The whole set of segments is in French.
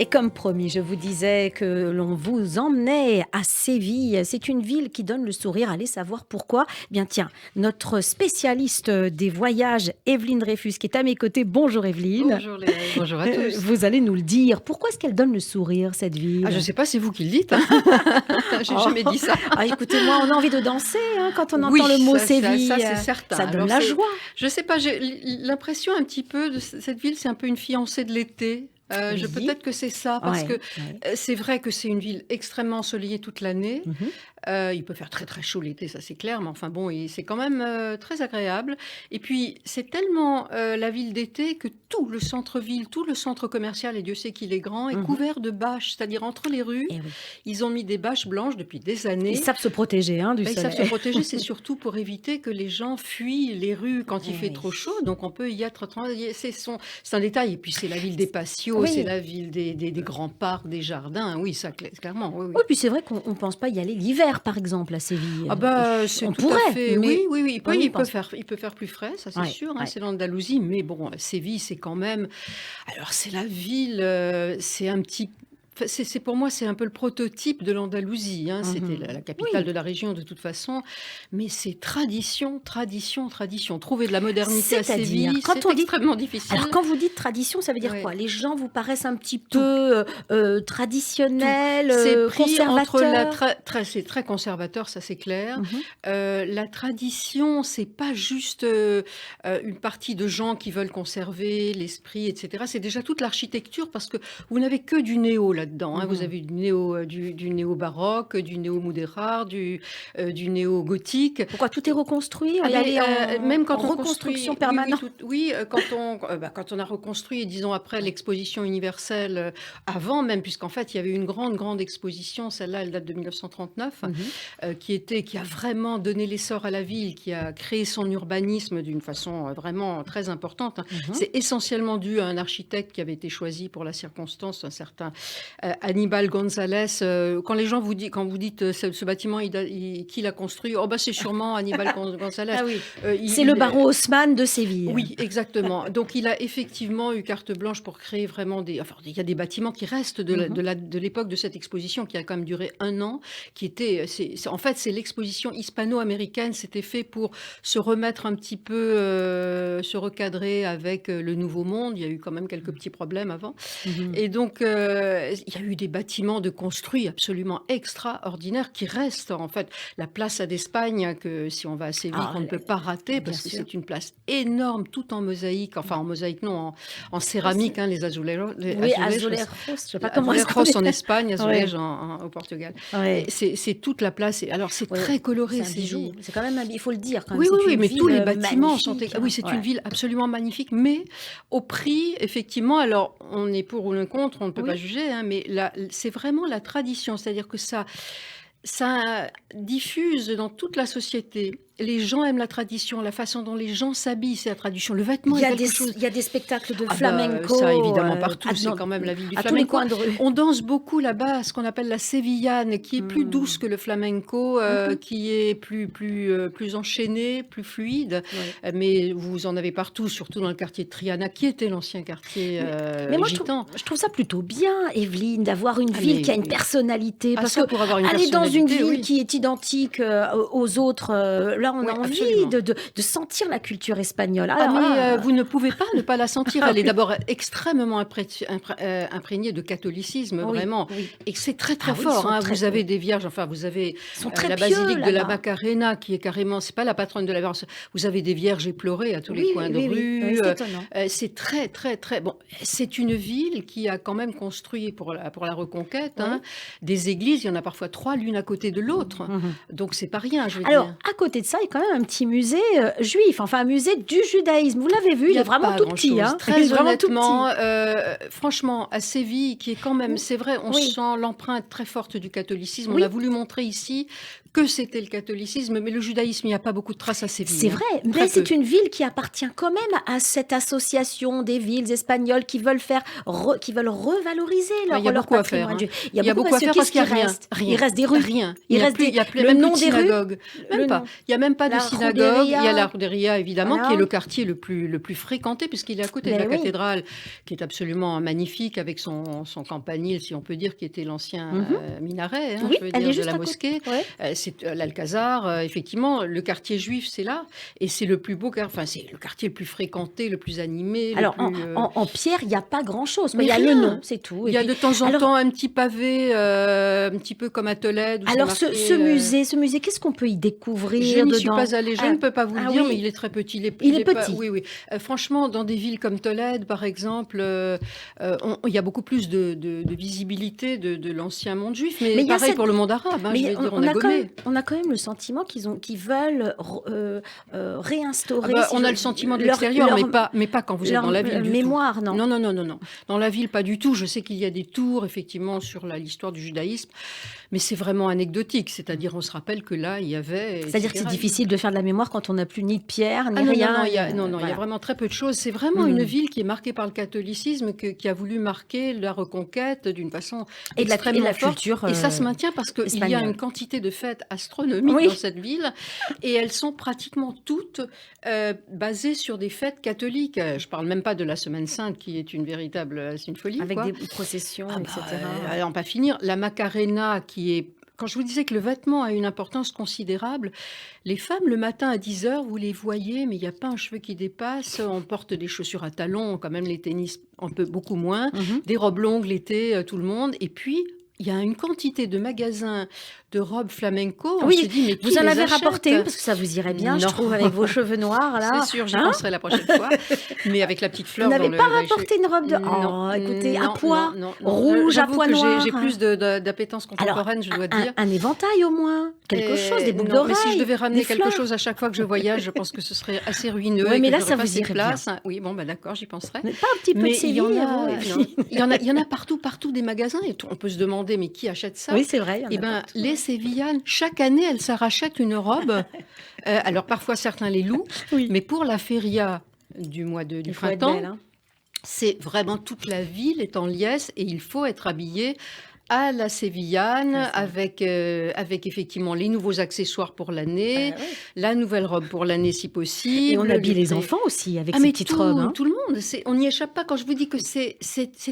Et comme promis, je vous disais que l'on vous emmenait à Séville. C'est une ville qui donne le sourire. Allez savoir pourquoi. Eh bien tiens, notre spécialiste des voyages, Evelyne Dreyfus, qui est à mes côtés. Bonjour Evelyne. Bonjour Léa, bonjour à tous. Vous allez nous le dire. Pourquoi est-ce qu'elle donne le sourire, cette ville? Ah, je sais pas, c'est vous qui le dites, hein. J'ai Oh. jamais dit ça. Ah, écoutez-moi, on a envie de danser quand on Oui, entend le mot ça, Séville. c'est certain. Ça donne Alors, la joie. je sais pas, j'ai l'impression un petit peu de cette ville, c'est un peu une fiancée de l'été. Oui. Peut-être que c'est ça, parce Ouais, que ouais. c'est vrai que c'est une ville extrêmement ensoleillée toute l'année. Mhm. Il peut faire très très chaud l'été, ça c'est clair, mais enfin bon, c'est quand même très agréable. Et puis c'est tellement la ville d'été que tout le centre-ville, tout le centre commercial, et Dieu sait qu'il est grand, est Mhm. couvert de bâches, c'est-à-dire entre les rues, Eh oui. ils ont mis des bâches blanches depuis des années. Ils savent se protéger du Ils savent se soleil. protéger, c'est surtout pour éviter que les gens fuient les rues quand il Eh fait oui. trop chaud. Donc on peut y être. C'est un détail. Et puis c'est la ville des patios, Oui. c'est la ville des grands parcs, des jardins. Oui, ça clairement. Oui, oui. Oui, puis c'est vrai qu'on ne pense pas y aller l'hiver, par exemple, à Séville. Ah bah, c'est On tout pourrait, à fait. mais Oui. on n'y Il peut pense pas. faire plus frais, ça c'est Ouais, sûr. Hein, ouais. c'est l'Andalousie, mais bon, Séville, c'est quand même. Alors c'est la ville, c'est un petit. Enfin, pour moi, c'est un peu le prototype de l'Andalousie. Hein. C'était Mhm. la capitale Oui, de la région de toute façon, mais c'est tradition, tradition, tradition. Trouver de la modernité à c'est-à-dire, Séville, quand c'est on dit... extrêmement difficile. Alors, quand vous dites tradition, ça veut dire Ouais. quoi? Les gens vous paraissent un petit Tout. peu Tout. traditionnels, C'est pris entre conservateurs? c'est très conservateur, ça c'est clair. Mhm. La tradition, c'est pas juste une partie de gens qui veulent conserver l'esprit, etc. C'est déjà toute l'architecture, parce que vous n'avez que du néo là-dedans. Hein. Vous Mhm. avez du néo baroque, du néo mudéjar, du néo gothique. Pourquoi tout est reconstruit? On Ah y mais, allait en, même quand en on construit, reconstruction permanente? quand on a reconstruit, disons après l'exposition universelle, avant même, puisqu'en fait il y avait une grande exposition, celle-là elle date de 1939, Mhm. qui a vraiment donné l'essor à la ville, qui a créé son urbanisme d'une façon vraiment très importante. Hein. Mhm. C'est essentiellement dû à un architecte qui avait été choisi pour la circonstance, un certain Aníbal González. Quand vous dites ce bâtiment, qui l'a construit? Oh bah c'est sûrement Aníbal González. Ah oui, Euh, c'est il, le il- baron Haussmann de Séville. oui, exactement. Donc, il a effectivement eu carte blanche pour créer vraiment Enfin, il y a des bâtiments qui restent Mhm. de l'époque de cette exposition, qui a quand même duré 1 an, qui était. En fait, c'est l'exposition hispano-américaine. C'était fait pour se remettre un petit peu, se recadrer avec le Nouveau Monde. Il y a eu quand même quelques petits problèmes avant. Mhm. Et donc, il y a eu des bâtiments de construits absolument extraordinaires qui restent. En fait, la Plaza d'Espagne, que si on va à Séville, Ah, qu'on ne peut pas rater, bien parce que sûr. c'est une place énorme, tout en mosaïque, enfin en mosaïque non, en céramique, hein, les azulejos, Oui, azulejos, Azulejos, je ne sais pas comment est-ce qu'on azulejos en dit. Espagne, Oui, azulej au Portugal. oui. Et c'est toute la place. Alors c'est Oui, très coloré, c'est un bijou. Séville. C'est quand même il faut le dire quand même, Oui, oui, c'est oui, une mais tous les ville bâtiments sont. magnifique. Oui, c'est une Ouais. ville absolument magnifique, mais au prix, effectivement. Alors, on est pour ou le contre, on ne peut pas Oui. juger, hein, mais là, c'est vraiment la tradition, c'est-à-dire que ça diffuse dans toute la société. Les gens aiment la tradition, la façon dont les gens s'habillent, c'est la tradition. Le vêtement est quelque chose. Il y a des spectacles de Ah bah, flamenco ça évidemment partout, c'est dans quand même la ville du à tous les flamenco. coins de rue. On danse beaucoup là-bas, ce qu'on appelle la sévillane, qui est plus douce Mmh. que le flamenco, Mmh. qui est plus enchaînée, plus fluide. Oui. Mais vous en avez partout, surtout dans le quartier de Triana, qui était l'ancien quartier Mais moi, gitan. je trouve ça plutôt bien, Evelyne, d'avoir une Ah ville mais qui a une oui. personnalité. Ah Parce ça, que pour avoir une aller dans une personnalité, ville oui. qui est identique aux autres, là, on Oui, a envie absolument. de sentir la culture espagnole. Ah Alors mais là, vous ne pouvez pas ne pas la sentir. ah Elle est oui, d'abord extrêmement imprégnée de catholicisme, oui, vraiment. oui. Et c'est très Ah très oui, ils fort. sont Hein. très, Vous avez des vierges, enfin vous avez ils sont très la pieux basilique de la là-bas. Macarena, qui est carrément, c'est pas la patronne de la Vierge. Vous avez des vierges éplorées à tous les Oui, coins de oui, oui, oui, rue. c'est étonnant. C'est très très très bon. C'est une ville qui a quand même construit pour la Reconquête, Oui. hein, des églises. Il y en a parfois 3 l'une à côté de l'autre. Mhm. Donc c'est pas rien, je veux Alors, dire. à côté de ça, il y a quand même un petit musée juif, enfin un musée du judaïsme. Vous l'avez vu, Il il n'y est a vraiment pas tout petit, grand-chose. hein. Il Très est vraiment tout honnêtement, petit. franchement, à Séville, qui est quand même, c'est vrai, on Oui, sent l'empreinte très forte du catholicisme. On oui, a voulu montrer ici que c'était le catholicisme, mais le judaïsme, il n'y a pas beaucoup de traces à c'est Séville. Hein. vrai, Très mais peu. c'est une ville qui appartient quand même à cette association des villes espagnoles qui veulent qui veulent revaloriser Ouais, il y a leur beaucoup à faire. patrimoine Hein. juif. Il y a Il y a beaucoup beaucoup parce à que faire parce qu'est-ce qu'il qui n'y a rien. reste? Il Rien. reste des rues. Rien. Il reste Il y a le même plus nom de des rues, synagogue. Même le pas. nom. Il n'y a même pas de La synagogue. Il y a Roderia. la Roderia, évidemment, Voilà. qui est le quartier le plus fréquenté, puisqu'il est à côté de Ben la oui. cathédrale, qui est absolument magnifique, avec son campanile, si on peut dire, qui était l'ancien Mhm. minaret, hein, Oui, je veux elle dire, est de juste la à côté. mosquée. Ouais. C'est l'Alcazar, effectivement, le quartier juif, c'est là. Et c'est le plus beau, enfin, c'est le quartier le plus fréquenté, le plus animé, le Alors, plus... en pierre, il n'y a pas grand-chose, quoi. Mais Il y a le nom, rien! c'est tout. Il Et y a puis, de temps en alors, temps un petit pavé, un petit peu comme à Tolède, où c'est alors marqué... ce musée, qu'est-ce qu'on peut y Je découvrir n'y suis dedans? pas allée, je Ah, ne peux pas vous le ah dire, mais oui, il est très petit. il est Pas, petit. oui, oui. Franchement, dans des villes comme Tolède, par exemple, il y a beaucoup plus de visibilité de l'ancien monde juif, mais Mais il y a pareil cette pour le monde arabe, hein, je Mais vais dire, on a gommé. on a quand même le sentiment qu'ils veulent Ah réinstaurer, bah, si on je a le sentiment de leur l'extérieur, mais pas quand vous êtes leur, dans la ville du tout. mémoire, non? Non, non, non, non, non. Dans la ville, pas du tout. Je sais qu'il y a des tours, effectivement, sur l'histoire du judaïsme, mais c'est vraiment anecdotique. C'est-à-dire, on se rappelle que là, il y avait, C'est-à-dire que c'est etc. difficile de faire de la mémoire quand on n'a plus ni de pierre, Ah ni non, non, non, rien, il y a, il y a voilà. vraiment très peu de choses. C'est vraiment une Mmh. ville qui est marquée par le catholicisme, qui a voulu marquer la reconquête d'une façon Et de la extrêmement forte. culture, Et ça se maintient parce qu'il y a espagnole. une quantité de fêtes astronomiques Oui. dans cette ville, et elles sont pratiquement toutes basées sur des fêtes catholiques. Je parle même pas de la Semaine Sainte, qui est une véritable, c'est une folie, Avec quoi. des processions, Ah bah, etc. à n'en pas finir. La Macarena, qui est... Quand je vous disais que le vêtement a une importance considérable, les femmes, le matin à 10 heures, vous les voyez, mais il n'y a pas un cheveu qui dépasse. On porte des chaussures à talons, quand même les tennis un peu beaucoup moins, Mhm. des robes longues l'été, tout le monde. Et puis, il y a une quantité de magasins de robes flamenco. On Oui, se dit, mais qui vous en les avez achète? rapporté une parce que ça vous irait bien, je Non. trouve, avec vos cheveux noirs là. C'est sûr, j'y Hein? penserai la prochaine fois. Mais avec la petite fleur Vous dans n'avez le... pas dans les cheveux. rapporté une robe de... Non, Oh, écoutez, à non, pois, non, non, non. rouge, à J'avoue pois que noirs. j'ai plus d'appétence Alors, contemporaine, je dois dire. un éventail au moins, quelque chose, des boucles Non, mais d'oreilles, si je devais ramener des quelque fleurs. chose à chaque fois que je voyage, je pense que ce serait assez ruineux Ouais, et mais que là, j'aurais ça pas vous assez de irait bien. place. Oui, bon, bah d'accord, j'y penserai. Mais pas un petit peu de Mais il y en Séville, a, vous, et puis- il y en a partout des magasins et on peut se demander, mais qui achète ça? Oui, c'est vrai. il y en a Eh ben, partout. les Sévillanes, chaque année, elles s'arrachètent une robe. Alors parfois, certains les louent, Oui. mais pour la feria du du Il faut être printemps, belle, hein. c'est vraiment toute la ville est en liesse et il faut être habillé à la sévillane C'est ça. avec effectivement les nouveaux accessoires pour l'année, Bah ouais. la nouvelle robe pour l'année si possible. Et on habille les pré- enfants aussi avec Ah ces mais petites robes. Hein. tout le monde, on n'y échappe pas quand je vous dis que c'est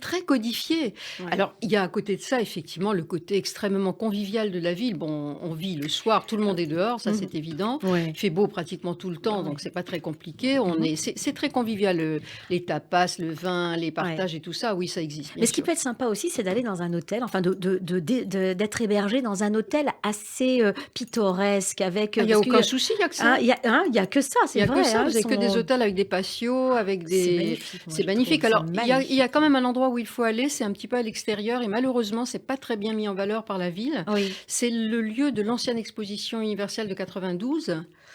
très codifié. Ouais. Alors il y a à côté de ça effectivement le côté extrêmement convivial de la ville. Bon, on vit le soir, tout le monde est dehors, ça Mhm. c'est évident. Ouais. Il fait beau pratiquement tout le temps, Ouais. donc c'est pas très compliqué. Mhm. C'est très convivial, les tapas, le vin, les partages et tout ça. Oui, ça existe. Bien Mais ce qui sûr. peut être sympa aussi, c'est d'aller dans un hôtel, enfin d'être hébergé dans un hôtel assez pittoresque avec. Il n'y a parce qu'il aucun souci, il n'y a que ça. Il y a que ça, Il c'est n'y a vrai. que ça, hein, vous ils n'avez que des sont- hôtels avec des patios, avec C'est des... magnifique. moi, C'est je magnifique. trouve, Alors, c'est il y a magnifique. quand même un endroit où il faut aller, c'est un petit peu à l'extérieur, et malheureusement, c'est pas très bien mis en valeur par la ville. Oui. C'est le lieu de l'ancienne exposition universelle de 92.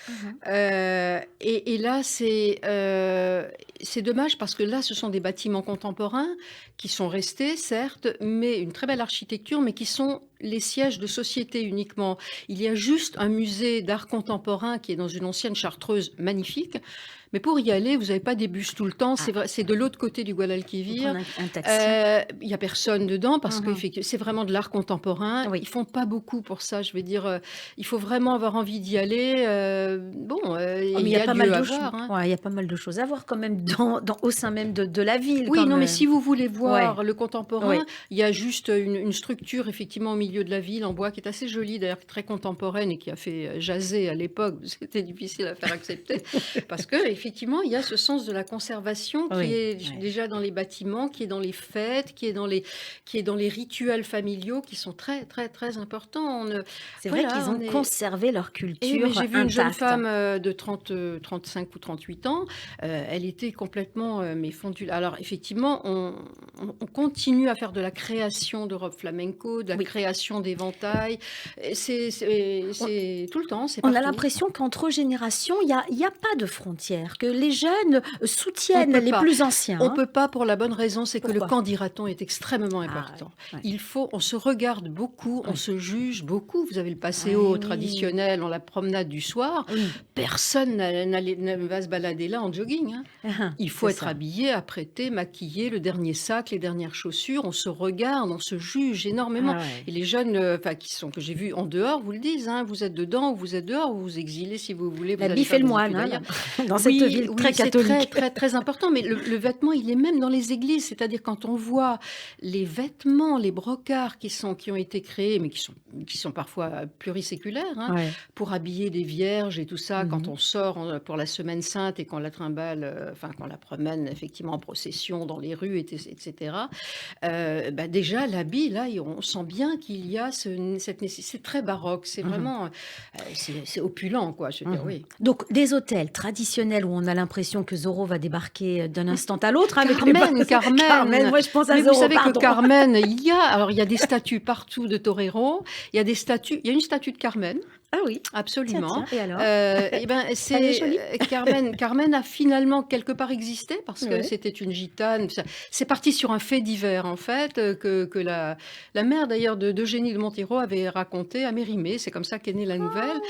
Mhm. Et là, c'est dommage parce que là, ce sont des bâtiments contemporains qui sont restés, certes, mais une très belle architecture, mais qui sont les sièges de société uniquement. Il y a juste un musée d'art contemporain qui est dans une ancienne chartreuse magnifique. Mais pour y aller, vous n'avez pas des bus tout le temps. C'est vrai, c'est de l'autre côté du Faut Guadalquivir. prendre un taxi. Il n'y a personne dedans parce que Mhm. c'est vraiment de l'art contemporain. Oui. Ils font pas beaucoup pour ça. Je veux dire, il faut vraiment avoir envie d'y aller. Oh, mais Il il y a pas lieu mal à de voir. Hein. ouais, il y a pas mal de choses à voir quand même au sein même de la ville. Oui, quand non, mais même. si vous voulez voir Ouais. le contemporain, Ouais. il y a juste une structure effectivement au milieu de la ville en bois qui est assez jolie, d'ailleurs très contemporaine et qui a fait jaser à l'époque. C'était difficile à faire accepter parce que effectivement il y a ce sens de la conservation qui Oui, est ouais. déjà dans les bâtiments, qui est dans les fêtes, qui est dans les rituels familiaux qui sont très très très importants. C'est vrai Voilà, qu'ils ont on est- conservé leur Et culture mais j'ai vu une jeune intacte. femme de 35 ou 38 ans. Elle était complètement mais fondue. Alors effectivement, on continue à faire de la création de robes flamenco, de la Oui. création d'éventails. C'est tout le temps, c'est On a partout. l'impression qu'entre générations, il y a pas de frontières, que les jeunes soutiennent On peut les pas. plus anciens. On hein. peut pas pour la bonne raison, c'est que le Pourquoi quand dira-t-on est extrêmement important. ouais. On se regarde beaucoup, on Oui. se juge beaucoup. Vous avez le Ouais, passéo oui. traditionnel, on la promenade du soir. Oui. Personne ne va se balader là en jogging. Hein. Ah, Il faut c'est être ça. habillé, apprêté, maquillé, le dernier sac, les dernières chaussures. On se regarde, on se juge énormément. Ah ouais. Et les jeunes, enfin que j'ai vus en dehors vous le disent, hein: «Vous êtes dedans ou vous êtes dehors, vous vous exilez si vous voulez, vous La allez bif et faire le des moine, études hein, ailleurs». là-bas, dans cette Oui, ville oui, très c'est très, catholique. très, très important, mais le vêtement, il est même dans les églises. C'est-à-dire quand on voit les vêtements, les brocarts qui ont été créés, mais qui sont parfois pluriséculaires, hein, Ouais. pour habiller des vierges et tout ça, quand Mmh. on sort pour la Semaine Sainte et qu'on la trimballe, enfin qu'on la promène effectivement en procession dans les rues, etc. Bah, déjà l'habit, là, on sent bien qu'il y a cette nécessité. C'est très baroque, c'est Mmh. vraiment, c'est opulent, quoi. Je veux dire, Mmh. oui. Donc des hôtels traditionnels où on a l'impression que Zorro va débarquer, d'un instant à l'autre, hein, avec les Carmen, Carmen, Carmen! moi je pense à Mais vous Zorro, savez que pardon. Carmen, il y a des statues partout de torero, il y a une statue de Carmen. Ah oui, tiens, Absolument. tiens, et alors? Et ben, Elle est jolie? Carmen a finalement quelque part existé parce que Ouais. c'était une gitane. C'est parti sur un fait divers en fait, que la mère d'ailleurs d'Eugénie de Montero avait raconté à Mérimée. C'est comme ça qu'est née la nouvelle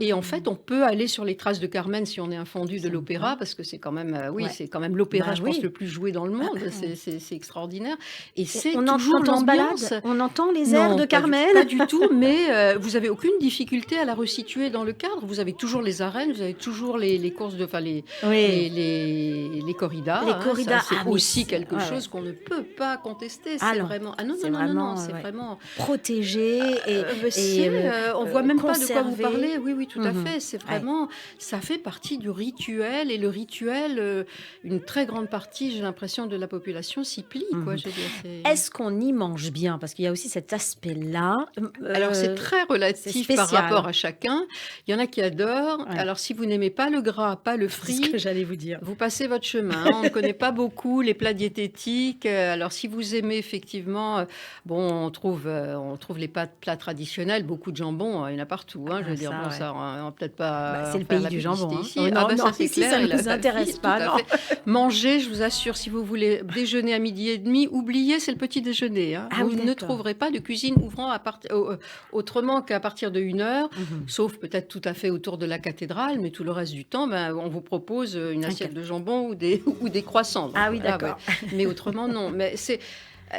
et en Ah! fait, on peut aller sur les traces de Carmen si on est un fondu de Sympa. l'opéra parce que c'est quand même, oui, Ouais. c'est quand même l'opéra, Bah je pense, oui. le plus joué dans le Ah, monde. ah. C'est extraordinaire et Et c'est toujours quand on se l'ambiance. balade, on entend les airs Non, de Carmen? pas du tout, mais vous avez aucune difficulté à la resituer dans le cadre. Vous avez toujours les arènes, vous avez toujours les courses de enfin Oui, les corridas, les hein. Ça, corridas. c'est Ah mais aussi c'est quelque ouais, ouais. chose qu'on ne peut pas contester. Ah C'est non, vraiment ah non, non, c'est non, non, non, vraiment, c'est ouais, vraiment protégé on voit même pas de quoi vous conservé. parlez. Oui, oui, tout à Mmh. fait. C'est Ouais. vraiment ça fait partie du rituel et le rituel, une très grande partie, j'ai l'impression, de la population s'y plie, quoi, Mmh. je veux dire, c'est Est-ce qu'on y mange bien? Parce qu'il y a aussi cet aspect-là, alors c'est très c'est relatif par rapport spécial. à chacun. Il y en a qui adorent. Ouais, Alors si vous n'aimez pas le gras, pas le c'est ce que frit, j'allais vous dire. vous passez votre chemin, hein. On ne connaît pas beaucoup les plats diététiques. Alors si vous aimez effectivement, bon, on trouve les plats traditionnels, beaucoup de jambon, il y en a partout, hein. Je Ah veux dire, ça, bon, ouais. ça, on va peut-être Bah, pas c'est en le faire pays la du jambon, publicité hein. ici. Oh Ah non, bah non, ça, c'est ici clair, ça et ne nous la intéresse vie, tout pas, à non. fait. Manger, je vous assure, si vous voulez déjeuner à 12h30, oubliez, c'est le petit déjeuner, hein. Ah Vous oui, ne d'accord. trouverez pas de cuisine ouvrant autrement qu'à partir de 1 heure, Mmh. sauf peut-être tout à fait autour de la cathédrale, mais tout le reste du temps, ben, on vous propose une Un assiette café. de jambon ou des, ou des croissants. Donc Ah oui, voilà, ouais. d'accord. Mais autrement, non. Mais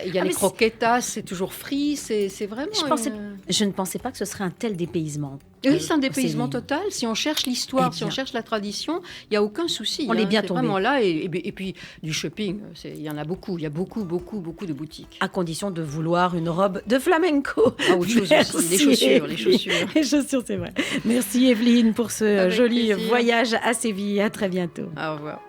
il y a Ah les mais c croquetas, c'est toujours frit, c'est je vraiment pensais une. je ne pensais pas que ce serait un tel dépaysement, Oui, c'est un pour dépaysement Séville. total. Si on cherche Eh l'histoire, si on bien, cherche la tradition, il y a aucun souci, on est hein. bien C'est vraiment tombé. là. Et puis du shopping, il y en a beaucoup. Il y a beaucoup, beaucoup, beaucoup de boutiques. À condition de vouloir une robe de flamenco. Ah, autre chose aussi, les Merci chaussures, les Evelyne. chaussures. Les chaussures, c'est vrai. Merci Evelyne pour ce Avec joli plaisir. voyage à Séville. À très bientôt. Au revoir.